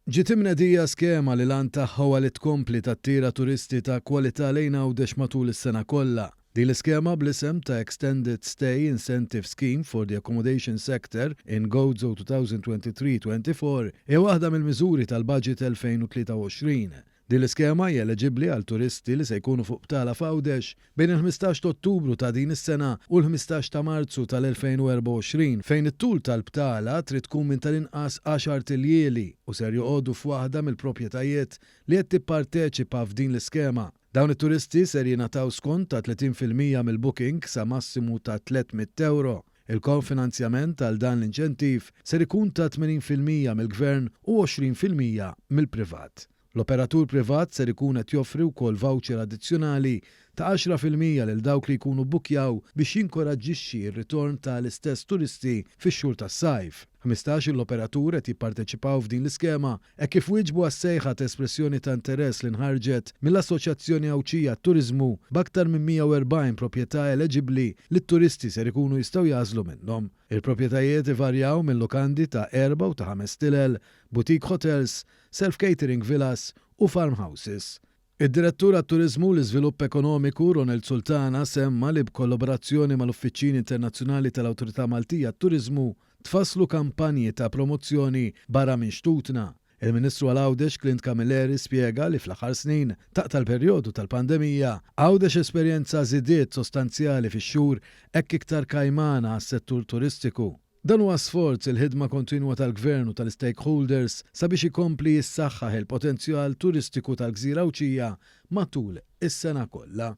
Ġiet imnedija skema li lan tagħha li tkompli tattira turisti ta' kwalità lejn Għawdex matul is-sena kollha. Din l-iskema bl-isem ta' Extended Stay Incentive Scheme for the Accommodation Sector in GOZO 2023-24 hija waħda mill-miżuri tal-Baġit 2023. Din l-iskema hija eliġibbli għal turisti li se jkunu fuq btala f'Għawdex bejn il-15 ta' Ottubru ta' din is-sena u l-15 ta' Marzu tal-2024 fejn it-tul tal-btala trid tkun minn tal-inqas 10 tiljieli u ser joqogħdu f'waħda mill-proprjetajiet li qed tipparteċipa f'din l-iskema. Dawn it-turisti ser jingħataw skont ta' 30% mill-booking sa massimu ta' €300. Il-konfinanzjament tal dan l-inċentiv ser ikun ta' 80% mill-Gvern u 20% mill-privat. L-operatur privat ser ikun qed joffri wkoll voucher addizzjonali ta' 10% lil dawk li jkunu bbukjaw biex jinkoraġġixxi r-ritorn tal-istess turisti fix-xhur tas-sajf. 15 l-operatur qed jipparteċipaw f'din l-iskema hekk kif wieġbu għas-sejħa ta' espressjoni ta' interess li nħarġet mill-Assoċjazzjoni Awċija Turiżmu b'aktar minn 140 proprjetà eliġibbli li t-turisti ser ikunu jistgħu jażlu minnhom. Il-proprjetajiet ivarjaw minn lukandi ta' 4 u ta' 5 stilel, boutique hotels, self-catering villas u farmhouses. Id-Direttur għat-Turiżmu l iżvilupp Ekonomiku Ronald Sultana semma li b'kollaborazzjoni mal-Uffiċċjini Internazzjonali tal-Awtorità Maltija għat-Turiżmu tfasslu kampanji ta' promozzjoni barra minn xtutna. Il-Ministru għal-Għawdex Clint Camilleri spjega li fl-aħħar snin taqta l-perjodu tal-pandemija Għawdex esperjenza żidiet sostanzjali fix-xhur hekk iktar kajmana għas-settur turistiku. Dan huwa sforz il-ħidma kontinwa tal-Gvern u tal-stakeholders sabiex ikompli jissaħħaħ il-potenzjal turistiku tal-Gżira Awċija matul is-sena kollha.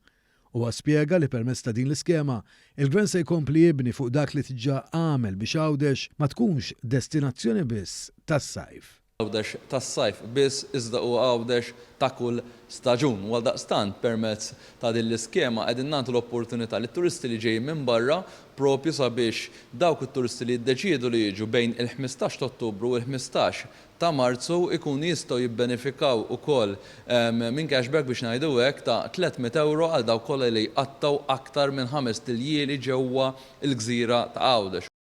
Huwa spjega li permezz ta' din l-iskema il-Gvern se jkompli jibni fuq dak li tiġà għamel biex Għawdex ma tkunx destinazzjoni biss tas-sajf. Għawdex tas-sajf biss iżda huwa Għawdex ta' kull staġun. Għaldaqstant permezz ta' din l-iskema qegħdin nagħtu l-opportunità lit turisti li ġejjin minn barra propju sabiex dawk it-turisti li jiddeċiedu li jiġu bejn il-15 ta' Ottubru u l-15 ta' Marzu ikunu jistgħu jibbenefikaw ukoll minn cashback biex ngħidu hekk ta' €300 għal dawk kollha li jqattaw aktar minn 5 tiljieli ġewwa l-Gżira ta' Għawdex.